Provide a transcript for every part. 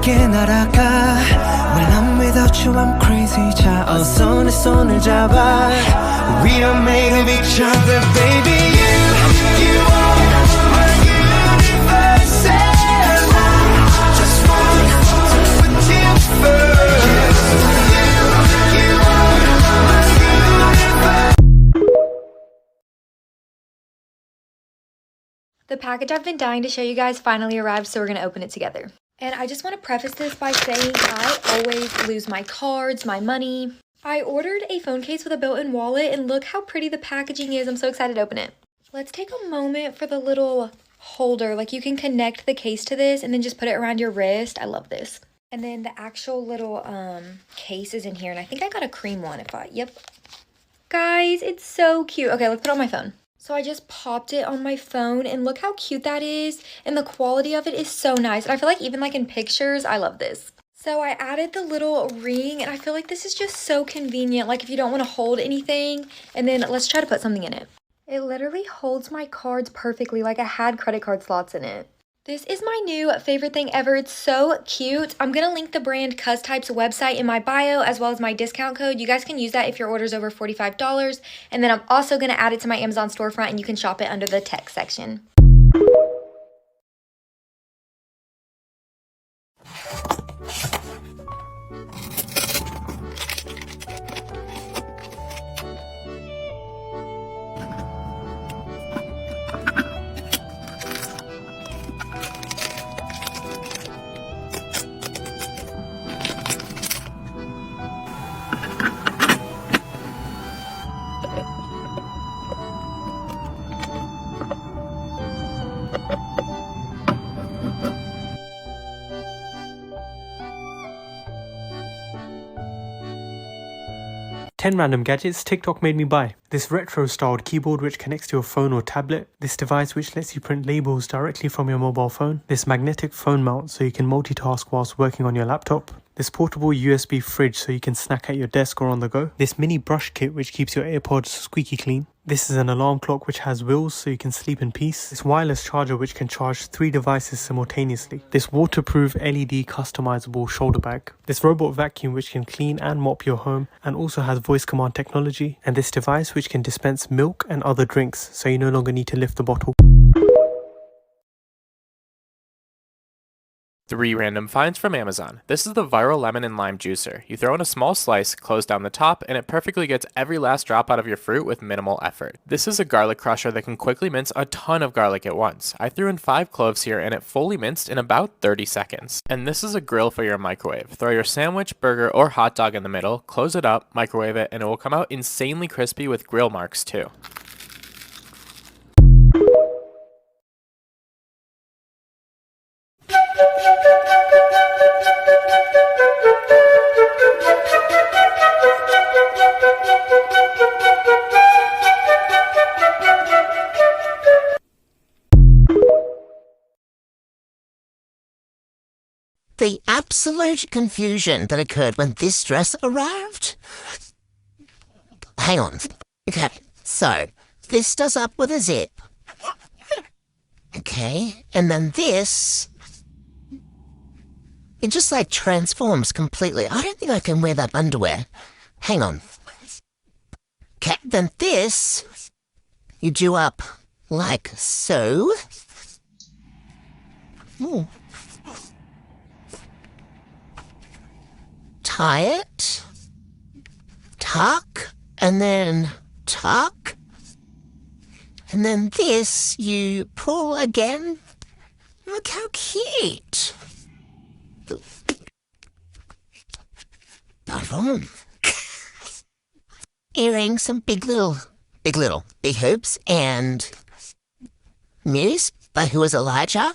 함께 날아가. When I'm without you I'm crazy. 자 어서 내 손을 잡아. We are made of each other, baby. You are my universe, and I just want to put you first. You are my universe. The package I've been dying to show you guys finally arrived, so we're gonna open it together. And I just want to preface this by saying I always lose my cards, my money. I ordered a phone case with a built-in wallet, and look how pretty the packaging is. I'm so excited to open it. Let's take a moment for the little holder. Like, you can connect the case to this and then just put it around your wrist. I love this. And then the actual little case is in here, and I think I got a cream one. Yep. Guys, it's so cute. Okay, let's put it on my phone. So I just popped it on my phone, and look how cute that is. And the quality of it is so nice. And I feel like even like in pictures, I love this. So I added the little ring, and I feel like this is just so convenient. Like if you don't want to hold anything, and then let's try to put something in it. It literally holds my cards perfectly. Like I had credit card slots in it. This is my new favorite thing ever. It's so cute. I'm going to link the brand Custype's website in my bio, as well as my discount code. You guys can use that if your order's over $45. And then I'm also going to add it to my Amazon storefront, and you can shop it under the tech section. Ten random gadgets TikTok made me buy. This retro-styled keyboard which connects to your phone or tablet. This device which lets you print labels directly from your mobile phone. This magnetic phone mount so you can multitask whilst working on your laptop. This portable USB fridge so you can snack at your desk or on the go. This mini brush kit which keeps your AirPods squeaky clean. This is an alarm clock which has wheels so you can sleep in peace. This wireless charger which can charge 3 devices simultaneously. This waterproof LED customizable shoulder bag. This robot vacuum which can clean and mop your home and also has voice command technology. And this device which can dispense milk and other drinks so you no longer need to lift the bottle. 3 random finds from Amazon. This is the viral lemon and lime juicer. You throw in a small slice, close down the top, and it perfectly gets every last drop out of your fruit with minimal effort. This is a garlic crusher that can quickly mince a ton of garlic at once. I threw in 5 cloves here and it fully minced in about 30 seconds. And this is a grill for your microwave. Throw your sandwich, burger, or hot dog in the middle, close it up, microwave it, and it will come out insanely crispy with grill marks too. The absolute confusion that occurred when this dress arrived. Hang on. Okay, so this does up with a zip. Okay, and then this, it just like transforms completely. I don't think I can wear that underwear. Hang on. Okay, then this, you do up like so. Ooh. Tie it, tuck, and then tuck, and then this you pull again. Look how cute. Earrings, some big hoops, and Muse by Who is Elijah.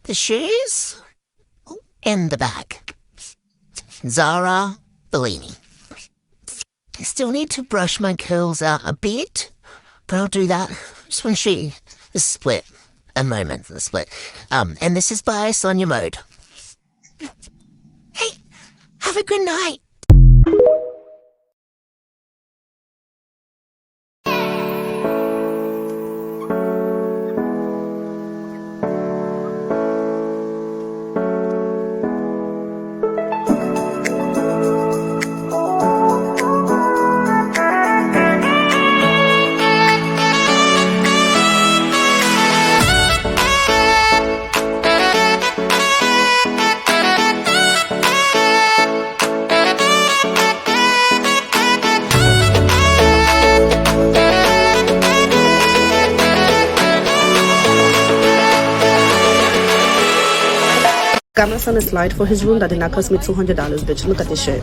The shoes. And the bag. Zara Bellini. I still need to brush my curls out a bit, but I'll do that. Just want to show you the split. A moment for the split. And this is by Sonia Mode. Hey, have a good night. Got my son a slide for his room that did not cost me $200, bitch. Look at this shit.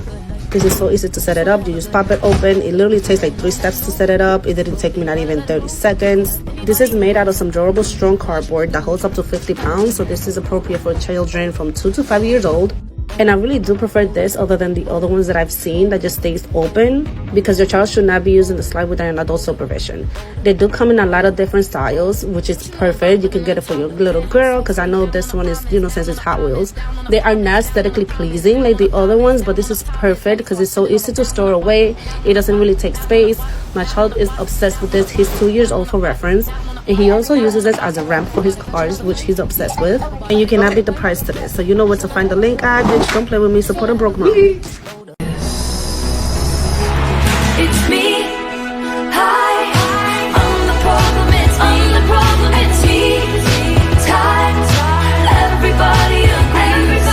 This is so easy to set it up. You just pop it open. It literally takes like 3 steps to set it up. It didn't take me not even 30 seconds. This is made out of some durable, strong cardboard that holds up to 50 pounds. So this is appropriate for children from 2 to 5 years old. And I really do prefer this other than the other ones that I've seen that just stays open, because your child should not be using the slide without an adult supervision. They do come in a lot of different styles, which is perfect. You can get it for your little girl, because I know this one is, you know, since it's Hot Wheels. They are not aesthetically pleasing like the other ones, but this is perfect because it's so easy to store away. It doesn't really take space. My child is obsessed with this. He's 2 years old for reference. And he also uses this as a ramp for his cars, which he's obsessed with. And you cannot beat the price to this. So you know where to find the link at. Bitch, don't play with me. Support a broke mom. It's me. Hi. I'm the problem. It's me. Time. Everybody agrees.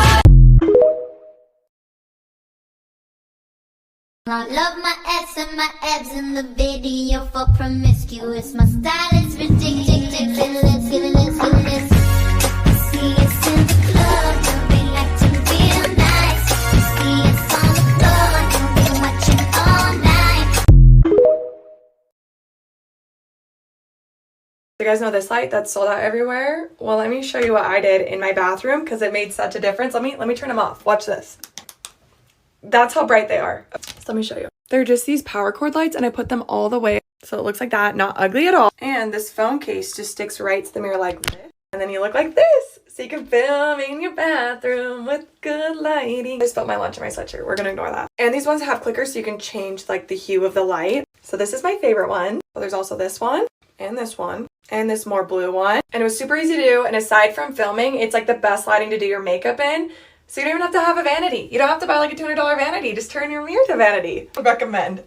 I love my ass and my abs in the video for promiscuous. My style is ridiculous. See us in the club, and we like to feel nice. See us on the floor, and we watching all night. You guys know this light that's sold out everywhere? Well, let me show you what I did in my bathroom because it made such a difference. Let me turn them off. Watch this. That's how bright they are. So let me show you. They're just these power cord lights, and I put them all the way so it looks like that, not ugly at all. And this phone case just sticks right to the mirror like this, and then you look like this, so you can film in your bathroom with good lighting. I spilled my lunch in my sweatshirt. We're gonna ignore that. And these ones have clickers, so you can change like the hue of the light. So this is my favorite one. Well, there's also this one and this one and this more blue one, and it was super easy to do. And aside from filming, it's like the best lighting to do your makeup in. So you don't even have to have a vanity. You don't have to buy like a $200 vanity. Just turn your mirror to vanity. I recommend.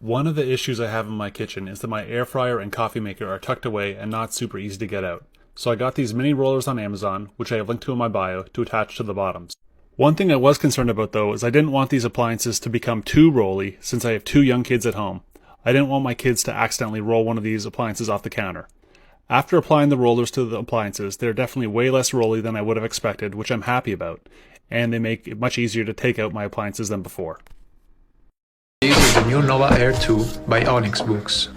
One of the issues I have in my kitchen is that my air fryer and coffee maker are tucked away and not super easy to get out. So I got these mini rollers on Amazon, which I have linked to in my bio, to attach to the bottoms. One thing I was concerned about though is I didn't want these appliances to become too rolly since I have 2 young kids at home. I didn't want my kids to accidentally roll one of these appliances off the counter. After applying the rollers to the appliances, they're definitely way less rolly than I would have expected, which I'm happy about, and they make it much easier to take out my appliances than before. This is the new Nova Air 2 by Onyx Books.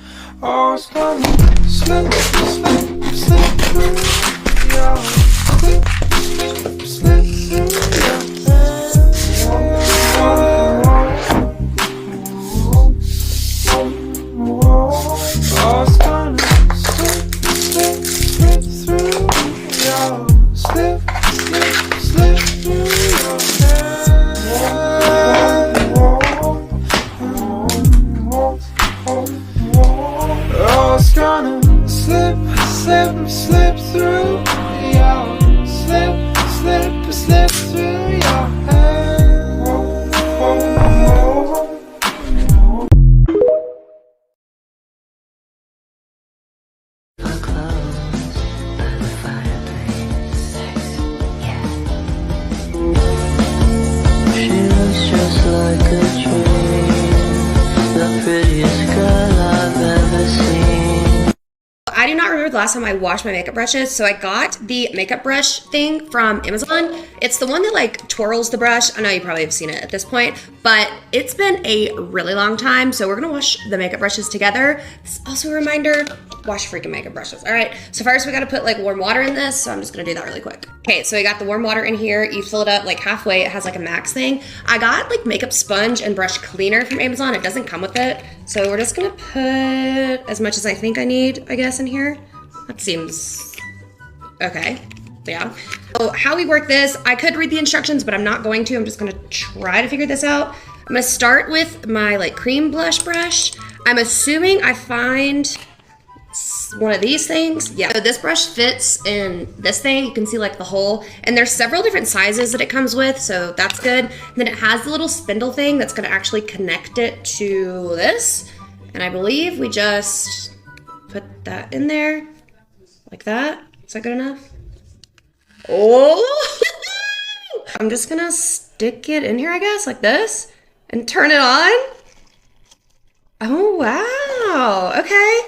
I do not remember the last time I washed my makeup brushes, so I got the makeup brush thing from Amazon. It's the one that like twirls the brush. I know you probably have seen it at this point, but it's been a really long time, so we're gonna wash the makeup brushes together. This is also a reminder, wash freaking makeup brushes. All right, so first we gotta put like warm water in this, so I'm just gonna do that really quick. Okay, so we got the warm water in here. You fill it up like halfway. It has like a max thing. I got like makeup sponge and brush cleaner from Amazon. It doesn't come with it, so we're just gonna put as much as I think I need, I guess, in here. That seems okay. Yeah. So how we work this, I could read the instructions, but I'm not going to. I'm just gonna try to figure this out. I'm gonna start with my like cream blush brush. I'm assuming I find one of these things. Yeah, so this brush fits in this thing. You can see like the hole, and there's several different sizes that it comes with, so that's good. And then it has the little spindle thing that's gonna actually connect it to this. And I believe we just put that in there like that. Is that good enough? Oh, I'm just gonna stick it in here, I guess, like this, and turn it on. Oh, wow, okay.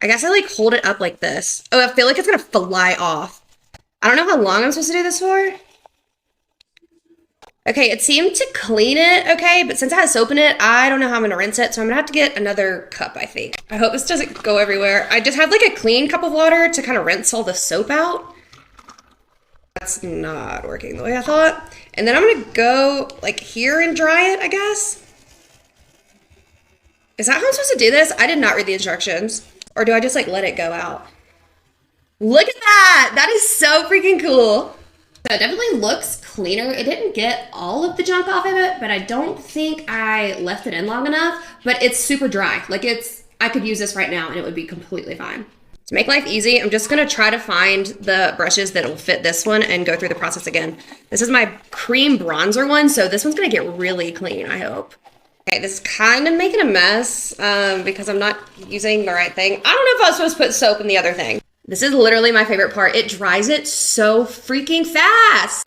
I guess I like hold it up like this. Oh, I feel like it's gonna fly off. I don't know how long I'm supposed to do this for. Okay, it seemed to clean it okay, but since it has soap in it, I don't know how I'm gonna rinse it, so I'm gonna have to get another cup, I think. I hope this doesn't go everywhere. I just have like a clean cup of water to kind of rinse all the soap out. That's not working the way I thought. And then I'm gonna go like here and dry it, I guess. Is that how I'm supposed to do this? I did not read the instructions. Or do I just like let it go out? Look at that! That is so freaking cool. So it definitely looks cleaner. It didn't get all of the junk off of it, but I don't think I left it in long enough. But it's super dry. Like I could use this right now and it would be completely fine. To make life easy, I'm just gonna try to find the brushes that will fit this one and go through the process again. This is my cream bronzer one, so this one's gonna get really clean, I hope. Okay, this is kind of making a mess because I'm not using the right thing. I don't know if I was supposed to put soap in the other thing. This is literally my favorite part. It dries it so freaking fast.